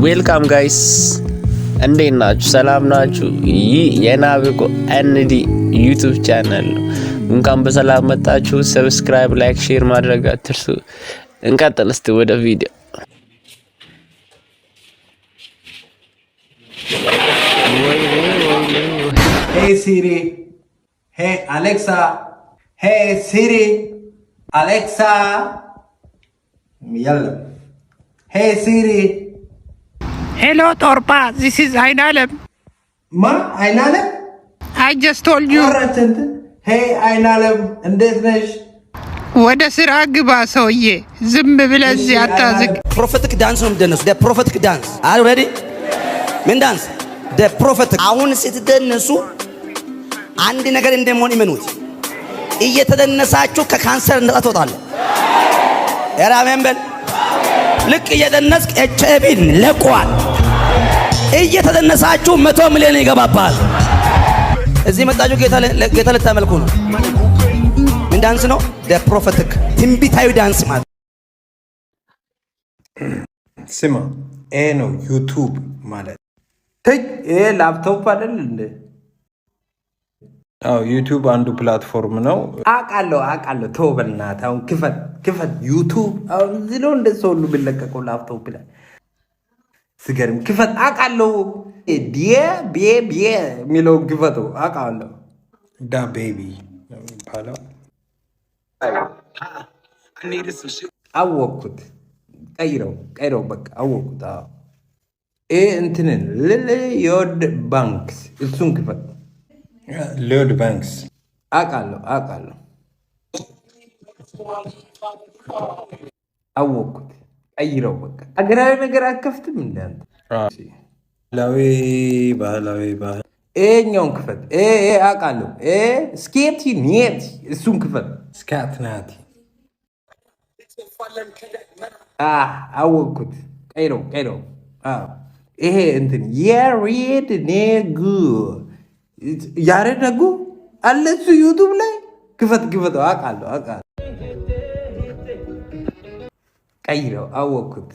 ዌልካም ጋይስ እንዴት ናችሁ? ሰላም ናችሁ? ይህ የናቪጎ ኤንዲ ዩቲዩብ ቻናል ነው። እንኳን በሰላም መጣችሁ። ሰብስክራይብ፣ ላይክ፣ ሼር ማድረግ አትርሱ። እንቀጥል እስቲ ወደ ቪዲዮ። Hey Siri. Hey Alexa. Hey Siri. Alexa. Yalla. Hey Siri. Hello Torpa, this is Ainalem. Ma, Ainalem? I just told you. Hey Ainalem, እንዴት ነሽ? ወደ ስራ ግባ ሰውዬ፣ ዝም ብለህ እዚህ አታዝግ። ፕሮፌቲክ ዳንስ ነው የምትደነሱ። the prophetic dance are you ready? ምን ዳንስ? the prophetic። አሁን ስትደነሱ አንድ ነገር እንደሆነ ይመኑት። እየተደነሳችሁ ከካንሰር ነፃ ትወጣለህ። አሜን በል። ልክ እየደነስክ ኤችአይቪን ለቋል። እየተደነሳችሁ 100 ሚሊዮን ይገባባል። እዚህ መጣችሁ ጌታ ልታመልኩ ነው። ምን ዳንስ ነው? the prophetic ትንቢታዊ ዳንስ ማለት። ስማ፣ ይሄ ነው ዩቲዩብ ማለት። ይሄ ላፕቶፕ አይደል እንዴ? አዎ ዩቲዩብ አንዱ ፕላትፎርም ነው። አውቃለሁ። ተው በእናትህ አሁን ክፈት ዩቲዩብ። አሁን እዚህ ነው እንደዚህ ሁሉ ቢለቀቀው ላፕቶፕ ላይ ስገርም ክፈት። አውቃለሁ ቢዬ የሚለውን ክፈተው። አውቃለሁ ዳ ቤቢ የሚባለው አወቅኩት። ቀይረው በቃ አወቅኩት። ይሄ እንትንን ዮድ ባንክስ እሱን ክፈት። ሎድ ባንክስ አውቃለሁ አወቅኩት። ቀይረው በቃ አገራዊ ነገር አከፍትም እንዳንተ ባህላዊ ይሄኛውን ክፈት። አውቃለሁ ስኬቲ ኒየት እሱን ክፈት። ስካትናቲ አወቅኩት። ቀይረው ይሄ እንትን ያሬድ ነጉ አለ እሱ ዩቱብ ላይ ክፈተው። አውቃለሁ ቀይረው። አወቅኩት።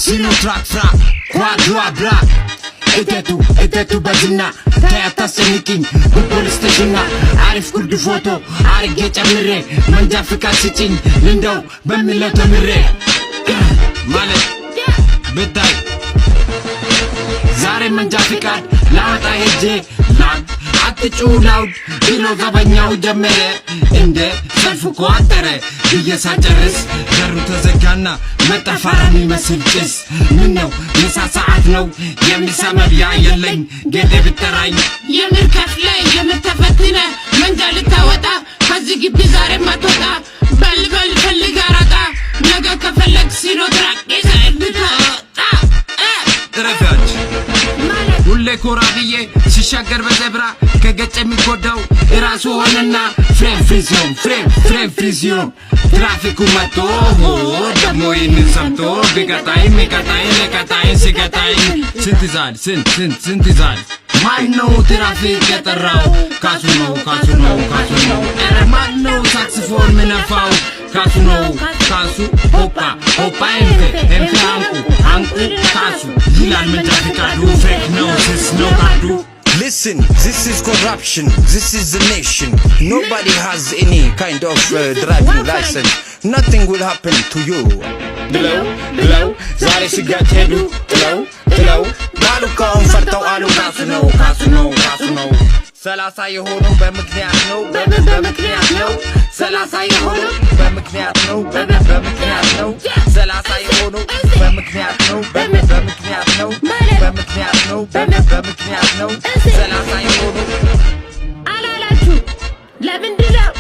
Sino track frap, quadra black. Etetu bazina, tayata seniking, police station. Arif kurdu photo, Arif get amire, manja fika sitting, window, bamilato mire. Male, bedai. Zare manja fika, lata heje, lag. አትጩ ላውድ ቢሎ ገበኛው ጀመረ እንደ ሰልፍ ቋጠረ እየሳጨርስ በሩ ተዘጋና መጣፋራን ይመስል ጭስ ምን ነው የሳ ሰዓት ነው የሚሰማብያ የለኝ ጌጤ ብትጠራኝ የምር ከፍለ የምትፈትነ መንጃ ልታወጣ ከዚህ ግቢ ዛሬ ማትወጣ በልበል ፈልግ አራጣ ነገ ከፈለግ ሲኖትራቅ ይዘብታ ትረፊያች ሁሌ ኮራ ብዬ ሲሻገር በዘብራ ከገጭ የሚጎዳው ራሱ ሆነና ፍሬም ፍሪዚዮን ትራፊኩ መጥቶ ደሞ ይህንን ሰምቶ ቢቀጣይም ለቀጣይን ሲቀጣይን ስንት ይዛል ማነው ትራፊክ የጠራው? ካሱ ነው ኧረ ማነው ሳክስፎን ምነፋው? ካሱ ነው ካሱ ሆፓ ሆፓ ኤምፔ አንቁ ካሱ ይላል መንጃ ፍቃዱ ፌክ ነው ስስ ነው ካዱ Listen, this is corruption, this is the nation. Nobody has any kind of driving license. Nothing will happen to you. Below, zare sigat hedu. Below, Balu kaum fartau alu kasu no. ሰላሳ የሆነው በምክንያት ነው በምክንያት ነው ሰላሳ የሆነው በምክንያት ነው በምክንያት ነው ሰላሳ የሆነው በምክንያት ነው በምክንያት ነው በምክንያት ነው በምክንያት ነው ሰላሳ የሆነው አላላችሁ ለምንድን ነው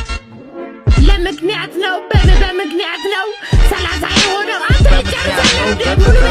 ለምክንያት ነው በምክንያት ነው ሰላሳ የሆነው አንተ ጨርሰህ ደግሞ ነው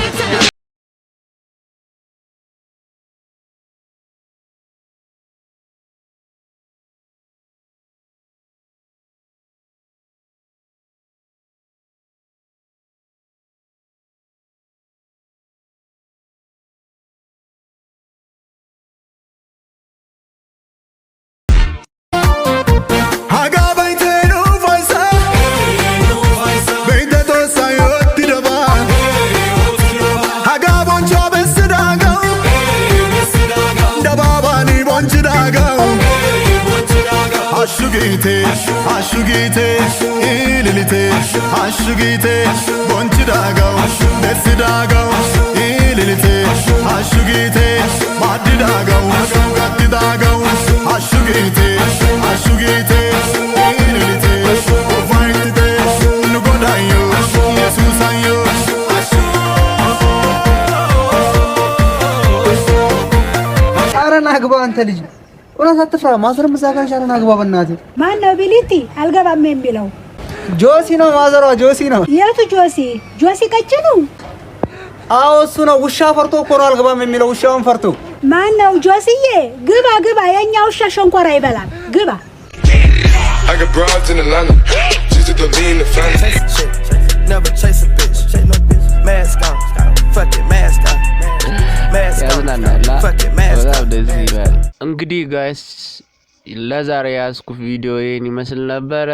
Ashugite, ililite, ashugite, bonchi dagaw, desi dagaw, ililite, ashugite, madi dagaw, gatti dagaw, ashugite, ililite, ovaitite, nugodayo, Yesusayo, Arana agba anta liji. ወራስ አትፍራ ማዘር መዛጋሽ አረና አግባ በእናትህ ማን ነው ቢሊቲ አልገባም የሚለው ጆሲ ነው ማዘሯ ጆሲ ነው የቱ ጆሲ ቀጭኑ አዎ እሱ ነው ውሻ ፈርቶ እኮ ነው አልገባም የሚለው ውሻውን ፈርቶ ማን ነው ጆሲዬ ግባ የኛ ውሻ ሸንኮራ ይበላል ግባ I got broads in Atlanta just to be in the family never chase a bitch no bitch mask on fuck it mask on እንግዲህ ጋይስ ለዛሬ ያስኩት ቪዲዮ ይሄን ይመስል ነበር።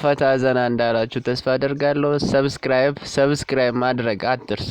ፈታ ዘና እንዳላችሁ ተስፋ አደርጋለሁ። ሰብስክራይብ ማድረግ አትርሱ።